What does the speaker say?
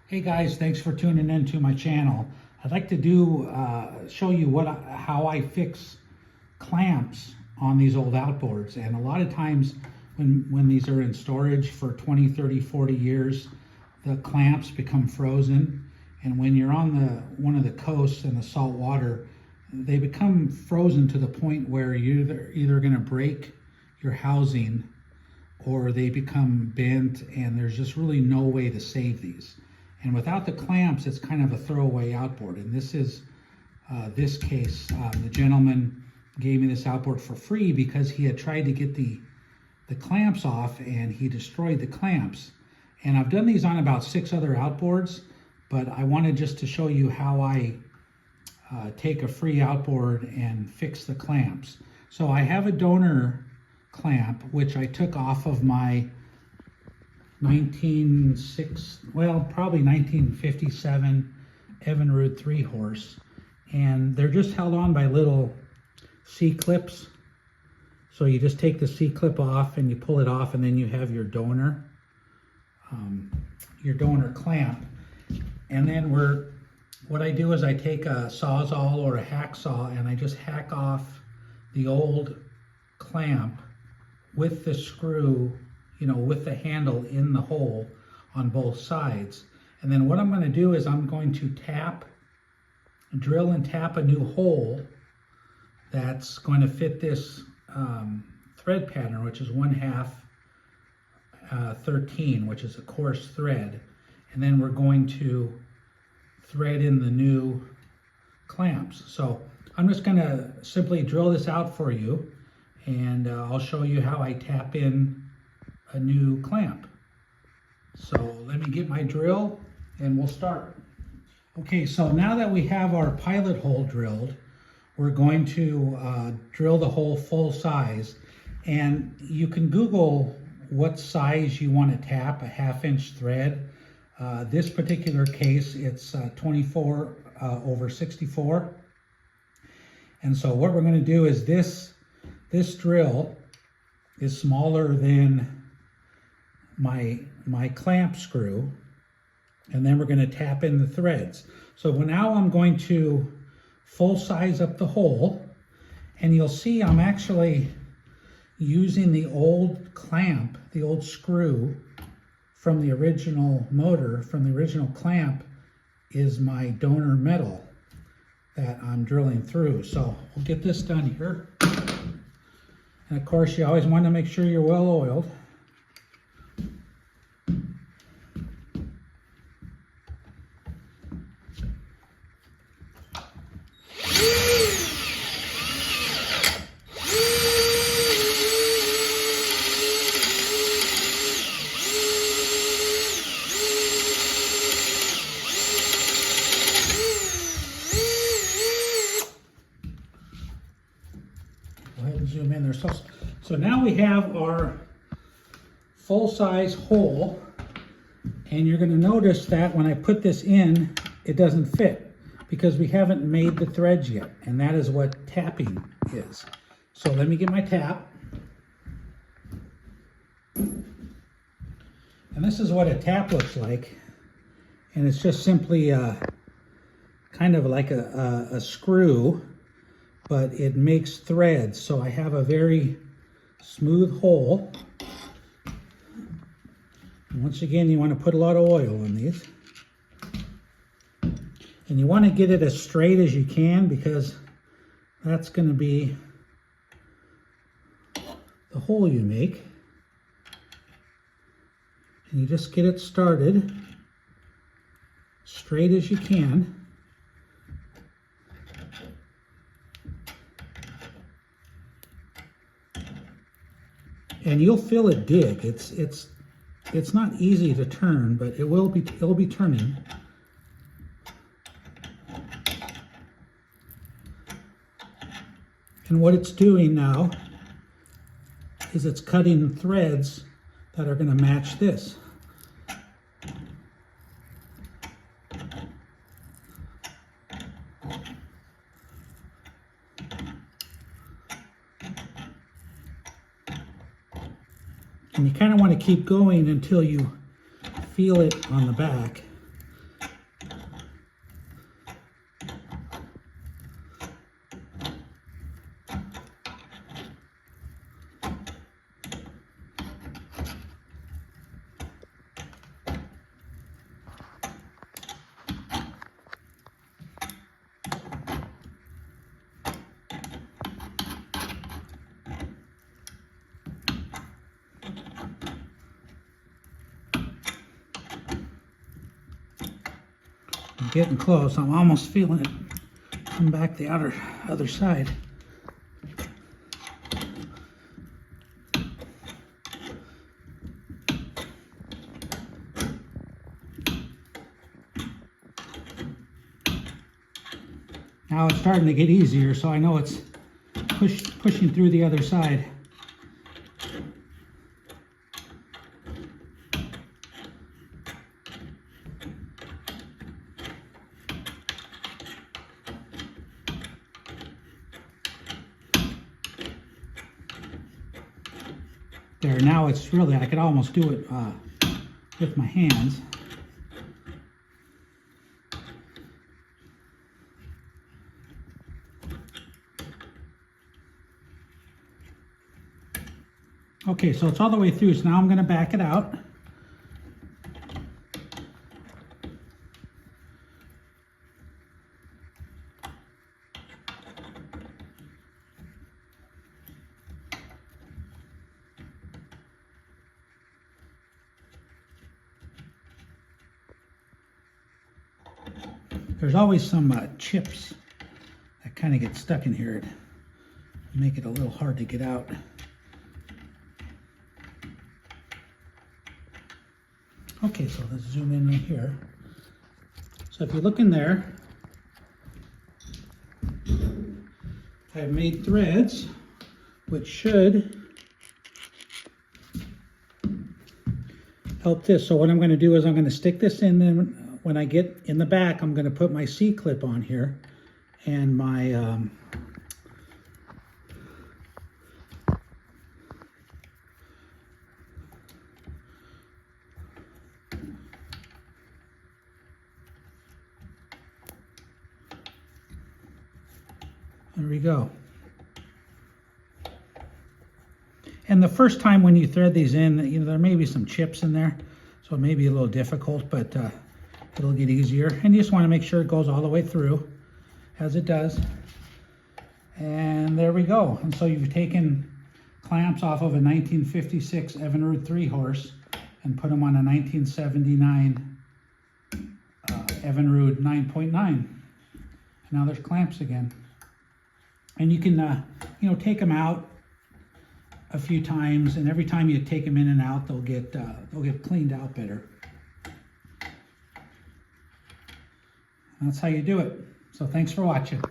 Hey guys, thanks for tuning in to my channel. I'd like to show you how I fix clamps on these old outboards. And a lot of times when these are in storage for 20, 30, 40 years, the clamps become frozen. And when you're on one of the coasts in the salt water, they become frozen to the point where you're either going to break your housing or they become bent, and there's just really no way to save these. And without the clamps, it's kind of a throwaway outboard. And this is this case. The gentleman gave me this outboard for free because he had tried to get the clamps off and he destroyed the clamps. And I've done these on about 6 other outboards, but I wanted just to show you how I take a free outboard and fix the clamps. So I have a donor clamp, which I took off of my 1957 Evinrude 3-horse, and they're just held on by little C-clips. So you just take the C-clip off and you pull it off, and then you have your donor clamp. And then what I do is I take a Sawzall or a hacksaw and I just hack off the old clamp with the screw, with the handle in the hole on both sides. And then what I'm going to do is I'm going to drill and tap a new hole that's going to fit this thread pattern, which is 1/2 13, which is a coarse thread. And then we're going to thread in the new clamps. So I'm just going to simply drill this out for you, and I'll show you how I tap in a new clamp. So let me get my drill and we'll start. Okay, so now that we have our pilot hole drilled, we're going to drill the hole full size. And you can Google what size you want to tap, a 1/2 inch thread. This particular case, it's 24 over 64. And so what we're going to do is this drill is smaller than my clamp screw, and then we're going to tap in the threads. So now I'm going to full size up the hole, and you'll see I'm actually using the old clamp, the old screw from the original motor, from the original clamp, is my donor metal that I'm drilling through. So we'll get this done here. And of course, you always want to make sure you're well oiled. Go ahead and zoom in there. So now we have our full-size hole, and you're going to notice that when I put this in, it doesn't fit because we haven't made the threads yet, and that is what tapping is. So let me get my tap. And this is what a tap looks like, and it's just simply kind of like a screw, but it makes threads. So I have a very smooth hole. And once again, you want to put a lot of oil on these. And you want to get it as straight as you can, because that's going to be the hole you make. And you just get it started straight as you can. And you'll feel it dig. It's not easy to turn, but it'll be turning. And what it's doing now is it's cutting threads that are going to match this. And you kind of want to keep going until you feel it on the back. I'm getting close. I'm almost feeling it come back the other side. Now it's starting to get easier, so I know it's pushing through the other side. There, now it's really, I could almost do it with my hands. Okay, so it's all the way through, so now I'm going to back it out. There's always some chips that kind of get stuck in here. Make it a little hard to get out. Okay, so let's zoom in right here. So if you look in there, I've made threads, which should help this. So what I'm going to do is I'm going to stick this in, then when I get in the back, I'm going to put my C-clip on here and my there we go. And the first time when you thread these in, you know, there may be some chips in there, so it may be a little difficult, but it'll get easier. And you just want to make sure it goes all the way through, as it does. And there we go. And so you've taken clamps off of a 1956 Evinrude 3-horse and put them on a 1979 Evinrude 9.9. And now there's clamps again. And you can, you know, take them out a few times, and every time you take them in and out, they'll get cleaned out better. That's how you do it. So thanks for watching.